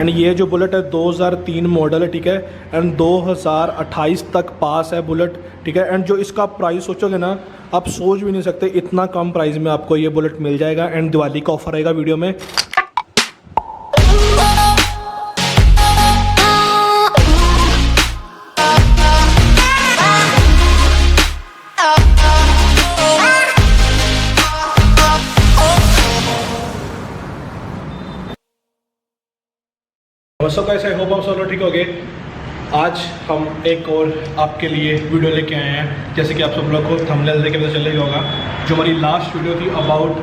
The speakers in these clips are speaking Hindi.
एंड ये जो बुलेट है 2003 मॉडल है, ठीक है, एंड 2028 तक पास है बुलेट, ठीक है। एंड जो इसका प्राइस सोचोगे ना, आप सोच भी नहीं सकते इतना कम प्राइस में आपको ये बुलेट मिल जाएगा। एंड दिवाली का ऑफर रहेगा वीडियो में। दोस्तों कैसे होप आप सब लोग ठीक हो गए। आज हम एक और आपके लिए वीडियो लेके आए हैं। जैसे कि आप सब लोग को थंबनेल देख के पता चल ही होगा, जो हमारी लास्ट वीडियो थी अबाउट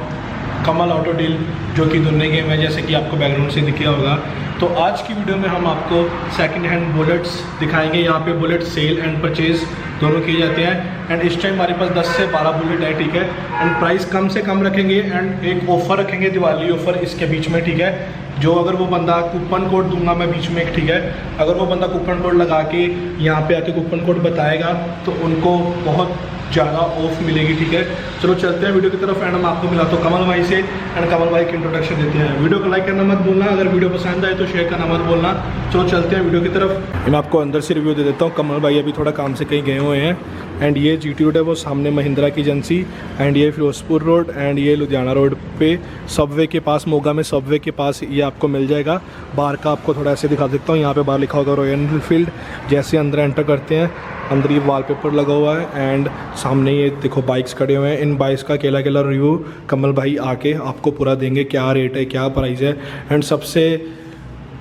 कमल ऑटो डील, जो कि दोनों गेम है, जैसे कि आपको बैकग्राउंड से दिखा होगा। तो आज की वीडियो में हम आपको सेकंड हैंड बुलेट्स दिखाएंगे। यहाँ पे बुलेट सेल एंड परचेज़ दोनों किए जाते हैं। एंड इस टाइम हमारे पास 10 से 12 बुलेट है, ठीक है। एंड प्राइस कम से कम रखेंगे एंड एक ऑफ़र रखेंगे, दिवाली ऑफ़र इसके बीच में, ठीक है। जो अगर वो बंदा कूपन कोड दूंगा मैं बीच में एक, ठीक है, अगर वो बंदा कूपन कोड लगा के यहाँ पे आके कूपन कोड बताएगा तो उनको बहुत ज़्यादा ऑफ मिलेगी, ठीक है। चलो चलते हैं वीडियो की तरफ। एंड हम आपको मिला तो कमल भाई से, एंड कमल भाई की इंट्रोडक्शन देते हैं। वीडियो को लाइक करना मत भूलना, अगर वीडियो पसंद आए तो शेयर करना मत भूलना। चलो चलते हैं वीडियो की तरफ। मैं आपको अंदर से रिव्यू दे देता हूँ। कमल भाई अभी थोड़ा काम से कहीं गए हुए हैं। एंड ये GT रोड है, वो सामने महिंद्रा की एजेंसी। एंड ये फिरोजपुर रोड, एंड ये लुधियाना रोड पे सबवे के पास, मोगा में सबवे के पास ये आपको मिल जाएगा। बाहर का आपको थोड़ा ऐसे दिखा सकता हूँ। यहाँ पे बाहर लिखा होगा रॉयल एनफील्ड। जैसे अंदर एंटर करते हैं, अंदर ये वॉलपेपर लगा हुआ है। एंड सामने ये देखो बाइक्स खड़े हुए हैं। इन बाइक्स का अकेला अकेला रिव्यू कमल भाई आके आपको पूरा देंगे, क्या रेट है, क्या प्राइस है। एंड सबसे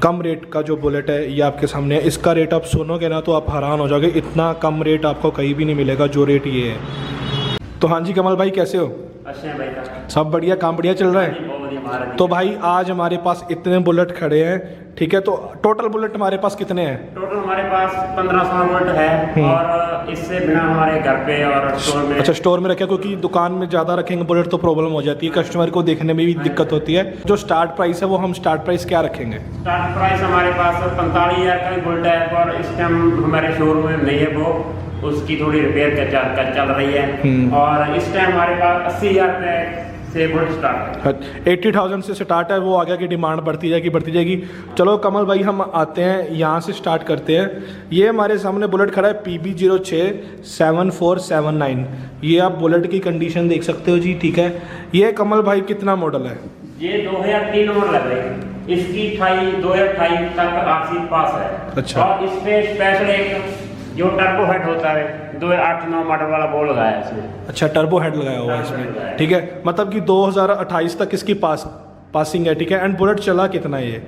कम रेट का जो बुलेट है ये आपके सामने है। इसका रेट आप सुनोगे ना तो आप हैरान हो जाओगे, इतना कम रेट आपको कहीं भी नहीं मिलेगा जो रेट ये है। तो हाँ जी कमल भाई, कैसे हो? अच्छा भाई, सब बढ़िया, काम बढ़िया चल रहा है। तो भाई आज हमारे पास इतने बुलेट खड़े हैं, ठीक है। तो टोटल बुलेट हमारे पास कितने हैं? टोटल हमारे पास 1500 बुलेट है। और इससे बिना हमारे घर पे और स्टोर में। अच्छा, स्टोर में रखे, क्योंकि दुकान में ज़्यादा रखेंगे बुलेट तो प्रॉब्लम हो जाती है, कस्टमर को देखने में भी दिक्कत होती है। जो स्टार्ट प्राइस है वो हम स्टार्ट प्राइस क्या रखेंगे? स्टार्ट प्राइस हमारे पास 45,000 का बुलेट है। और इस टाइम हमारे शोरूम में नहीं है, वो उसकी थोड़ी रिपेयर चल रही है। और इस टाइम हमारे पास 80,000 से बुलेट स्टार्ट है। 80,000 से स्टार्ट है। वो आगे की डिमांड बढ़ती जाएगी। चलो कमल भाई हम आते हैं, यहाँ से स्टार्ट करते हैं। ये हमारे सामने बुलेट खड़ा है PB06 7479। ये आप बुलेट की कंडीशन देख सकते हो जी, ठीक है। ये कमल भाई कितना मॉडल है? ये 2003 मॉडल है भाई। इसकी 2028 तक RC पास है। अच्छा। और इस पे स्पेशल एक जो टर्बो हेड होता है 2008-9 मॉडल वाला वो लगाया है इसमें। अच्छा, टर्बो हेड लगाया हुआ है इसमें, ठीक है। मतलब कि 2028 तक इसकी पासिंग है, ठीक है। एंड बुलेट चला कितना है ये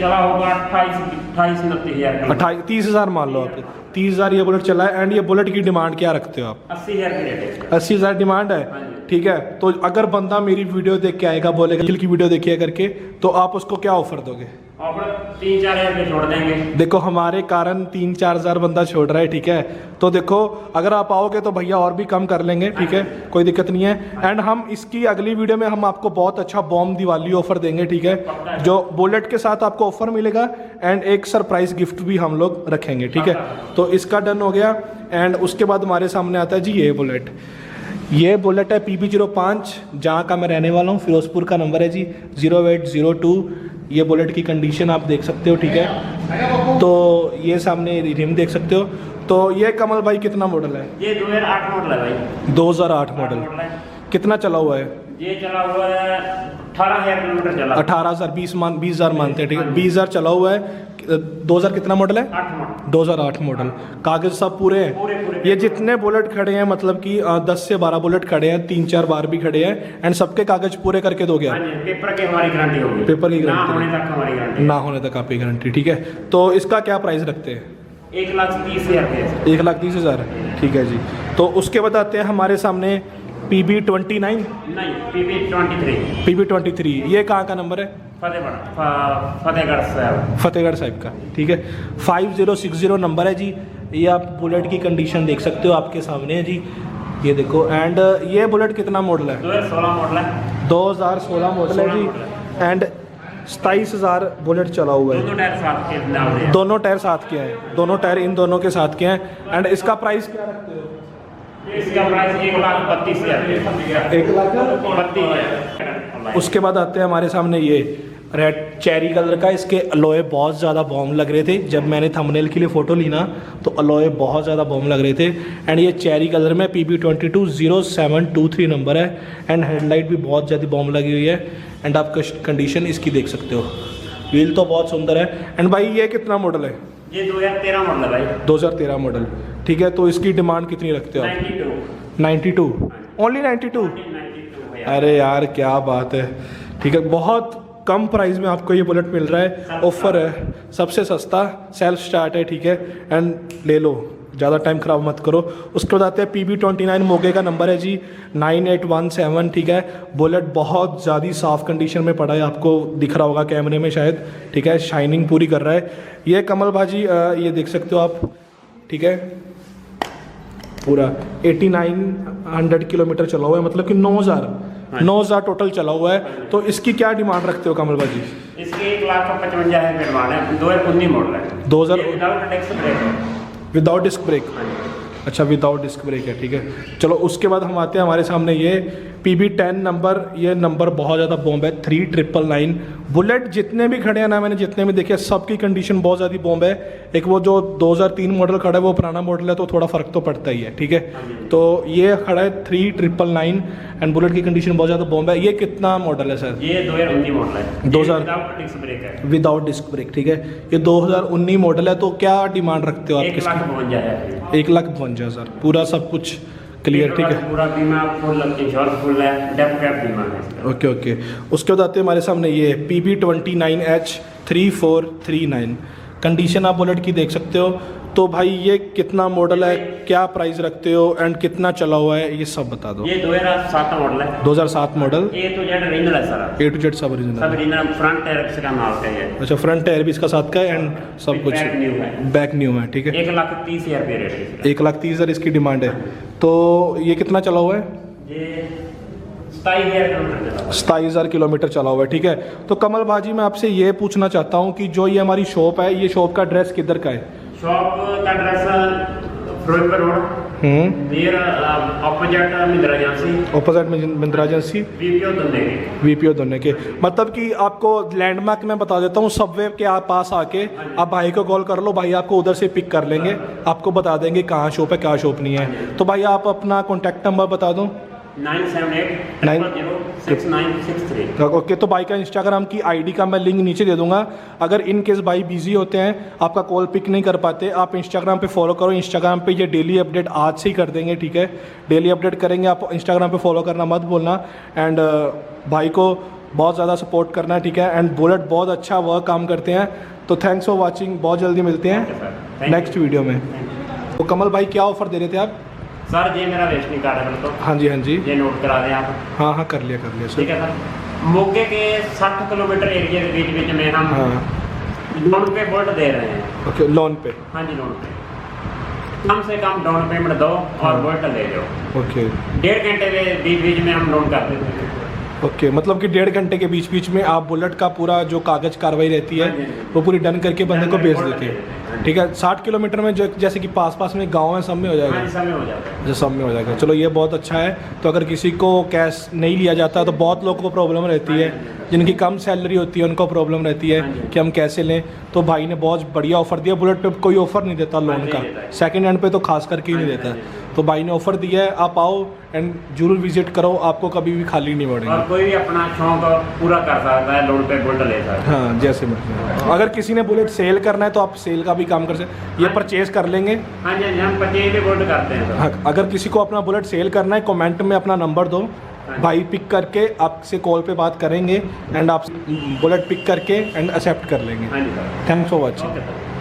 चला होगा 28-29,000 30,000 मान लो आप। 30,000 ये बुलेट चला है। एंड ये बुलेट की डिमांड क्या रखते हो आप? 80,000 की रेट है। 80,000 डिमांड है, ठीक है। तो अगर बंदा मेरी वीडियो देख के आएगा, बोलेगा दिल की वीडियो देखिए करके, तो आप उसको क्या ऑफर दोगे? ऑफर 3-4 हज़ार छोड़ देंगे। देखो हमारे कारण 3-4 हज़ार बंदा छोड़ रहा है, ठीक है। तो देखो अगर आप आओगे तो भैया और भी कम कर लेंगे, ठीक है, कोई दिक्कत नहीं है। एंड हम इसकी अगली वीडियो में हम आपको बहुत अच्छा बॉम्ब दिवाली ऑफर देंगे, ठीक है। जो बुलेट के साथ आपको ऑफर मिलेगा एंड एक सरप्राइज गिफ्ट भी हम लोग रखेंगे, ठीक है। तो इसका डन हो गया। एंड उसके बाद हमारे सामने आता है जी ये बुलेट। ये बुलेट है PB05, जहाँ का मैं रहने वाला हूँ। फिरोजपुर का नंबर है जी 0802। ये बुलेट की कंडीशन आप देख सकते हो, ठीक है। तो ये सामने रिम देख सकते हो। तो ये कमल भाई कितना मॉडल है? ये 2008 मॉडल है भाई। 2008 मॉडल। कितना चला हुआ है? ये चला हुआ है 18,000 किलोमीटर चला। 18,000, 20,000 मानते हैं, ठीक है। 20,000 चला हुआ है। 2000 कितना मॉडल है? 2008 मॉडल। कागज सब पूरे हैं? पूरे। ये जितने बुलेट खड़े हैं, मतलब कि 10 से 12 बुलेट खड़े हैं, 3-4 बार भी खड़े हैं। एंड सबके कागज पूरे करके दोगे आप? पेपर की हमारी गारंटी होगी। पेपर की गारंटी, ना होने तक हमारी गारंटी, ना होने तक आपकी गारंटी, ठीक है। तो इसका क्या प्राइस रखते हैं? 1,30,000। 1,30,000, ठीक है जी। तो उसके बाद आते हैं हमारे सामने PB29। नहीं, PB23। PB23 ये कहाँ का नंबर है? फतेहगढ़ साहब। फतेहगढ़ साहिब का, ठीक है। 5060 नंबर है जी। ये आप बुलेट की कंडीशन देख सकते हो, आपके सामने है जी, ये देखो। एंड ये बुलेट कितना मॉडल है? 2016 मॉडल है। 2016 मॉडल है जी। एंड 27,000 बुलेट चला हुआ है। दोनों टायर साथ के, दोनों टायर साथ के हैं, दोनों टायर इन दोनों के साथ के हैं। एंड इसका प्राइस क्या रखते हो? इसका प्राइस 1,32,000। 1,32,000। उसके बाद आते हैं हमारे सामने ये रेड चेरी कलर का। इसके अलॉय बहुत ज़्यादा बॉम्ब लग रहे थे, जब मैंने थंबनेल के लिए फ़ोटो ली ना तो अलॉय बहुत ज़्यादा बॉम्ब लग रहे थे। एंड ये चेरी कलर में PB220723 नंबर है। एंड हेडलाइट भी बहुत ज़्यादा बॉम्ब लगी हुई है। एंड आप कंडीशन इसकी देख सकते हो, व्हील तो बहुत सुंदर है। एंड भाई ये कितना मॉडल है? ये 2013 मॉडल है भाई। 2013 मॉडल, ठीक है। तो इसकी डिमांड कितनी रखते हो आप? 92 ओनली 92? अरे यार क्या बात है, ठीक है। बहुत कम प्राइस में आपको ये बुलेट मिल रहा है, ऑफर है, सबसे सस्ता, सेल्फ स्टार्ट है, ठीक है। एंड ले लो, ज़्यादा टाइम ख़राब मत करो। उसके बाद आते हैं PB29 मोगे का नंबर है जी 9817, ठीक है। बुलेट बहुत ज़्यादा साफ़ कंडीशन में पड़ा है, आपको दिख रहा होगा कैमरे में शायद, ठीक है। शाइनिंग पूरी कर रहा है ये कमल भाजी, ये देख सकते हो आप, ठीक है। पूरा 8900 किलोमीटर चला हुआ है, मतलब कि 9000 टोटल चला हुआ है। तो इसकी क्या डिमांड रखते हो कमल भाजी? इसकी 1,55,000 डिमांड है, 2019 मॉडल है। 2000 विदाउट डिस्क ब्रेक। अच्छा, विदाउट डिस्क ब्रेक है, ठीक है। चलो उसके बाद हम आते हैं, हमारे सामने ये PB10 नंबर, ये नंबर बहुत ज़्यादा बॉम्ब है, 3999। बुलेट जितने भी खड़े हैं ना, मैंने जितने भी देखे सबकी कंडीशन बहुत ज़्यादा बॉम्ब है। एक वो जो 2003 मॉडल खड़ा है वो पुराना मॉडल है, तो थोड़ा फ़र्क तो पड़ता ही है, ठीक है। तो ये खड़ा है 3999 एंड बुलेट की कंडीशन बहुत ज़्यादा बॉम्ब है। ये कितना मॉडल है सर? ये 2019 मॉडल है, 2000 विदाउट डिस्क ब्रेक है। विदाउट डिस्क ब्रेक, ठीक है। ये 2019 मॉडल है। तो क्या डिमांड रखते हो आप? 1,52,000, पूरा सब कुछ क्लियर, ठीक है। पूरा बीमा फुल, इंश्योरेंस फुल है, डेप्थ कैप बीमा है। Okay okay. उसके बाद आते हैं हमारे सामने ये PB29H3439। कंडीशन आप बुलेट की देख सकते हो। तो भाई ये कितना मॉडल है, क्या प्राइस रखते हो एंड कितना चला हुआ है, ये सब बता दो। ये 2007 मॉडल है। 2007 model. A to Z original है सर। A to Z सब ओरिजिनल। फ्रंट टायर का नाम का है। अच्छा, फ्रंट टायर भी इसका साथ का है एंड सब कुछ बैक न्यू है, ठीक है। 1,30,000 रुपये रेट है। 1,30,000 इसकी डिमांड है। तो ये कितना चला हुआ है? ये 27,000 किलोमीटर चला हुआ है, ठीक है। तो कमल भाजी मैं आपसे ये पूछना चाहता हूँ कि जो ये हमारी शॉप है, ये शॉप का एड्रेस किधर का है? शॉप का address Firozpur road, near opposite Mahindra agency. Opposite Mahindra agency, VPO दोनों के। मतलब कि आपको लैंडमार्क में बता देता हूँ, सबवे के पास आके आप भाई को कॉल कर लो, भाई आपको उधर से पिक कर लेंगे, आपको बता देंगे कहाँ शॉप है, कहाँ शॉप नहीं है। तो भाई आप अपना कॉन्टैक्ट नंबर बता दो। 97800693। ओके। तो भाई का इंस्टाग्राम की ID का मैं लिंक नीचे दे दूंगा। अगर इन केस भाई बिजी होते हैं, आपका कॉल पिक नहीं कर पाते, आप इंस्टाग्राम पे फॉलो करो। इंस्टाग्राम पे ये डेली अपडेट आज से ही कर देंगे, ठीक है। डेली अपडेट करेंगे, आप इंस्टाग्राम पे फॉलो करना मत भूलना। एंड भाई को बहुत ज़्यादा सपोर्ट करना है, ठीक है। एंड बुलेट बहुत अच्छा वर्क काम करते हैं। तो थैंक्स फॉर वॉचिंग, बहुत जल्दी मिलते हैं नेक्स्ट वीडियो में। तो कमल भाई क्या ऑफर दे रहे थे आप? सर ये मेरा रेशनिंग कार्ड है, तो हाँ जी, हाँ जी, ये नोट करा दें आप। हाँ कर लिया सर, ठीक है सर। मोगे के 60 किलोमीटर एरिया के बीच में हम लोन पे बुलेट दे रहे हैं। ओके, लोन पे? हाँ जी, लोन पे। कम से कम डाउन पेमेंट दो और बुलेट ले जाओ। ओके। 1.5 घंटे के बीच में हम लोन कर देते हैं। ओके, मतलब कि 1.5 घंटे के बीच में आप बुलेट का पूरा जो कागज कार्रवाई रहती है वो पूरी डन करके बंदे को भेज देते हैं, ठीक है। 60 किलोमीटर में जो जैसे कि पास में गांव है, सब में हो जाएगा। सब में हो जाता है, जो सब में हो जाएगा। चलो ये बहुत अच्छा है। तो अगर किसी को कैश नहीं लिया जाता तो बहुत लोगों को प्रॉब्लम रहती है, जिनकी कम सैलरी होती है उनको प्रॉब्लम रहती है कि हम कैसे लें। तो भाई ने बहुत बढ़िया ऑफर दिया। बुलेट पे कोई ऑफर नहीं देता लोन का, सेकंड हैंड पे तो खास करके ही नहीं देता। तो भाई ने ऑफर दिया है, आप आओ एंड जरूर विजिट करो, आपको कभी भी खाली नहीं पड़ेगा। और कोई भी अपना शौक पूरा कर सकता है, लोन पे बुलेट ले सकता है। हाँ, जैसे मर्जी। अगर किसी ने बुलेट सेल करना है तो आप सेल का भी काम कर सकते, ये परचेज कर लेंगे। हाँ जी, हम परचेज भी बुलेट करते हैं। हाँ, अगर किसी को अपना बुलेट सेल करना है, कमेंट में अपना नंबर दो, भाई पिक करके आपसे कॉल पे बात करेंगे एंड आप बुलेट पिक करके एंड एक्सेप्ट कर लेंगे। Thanks for watching.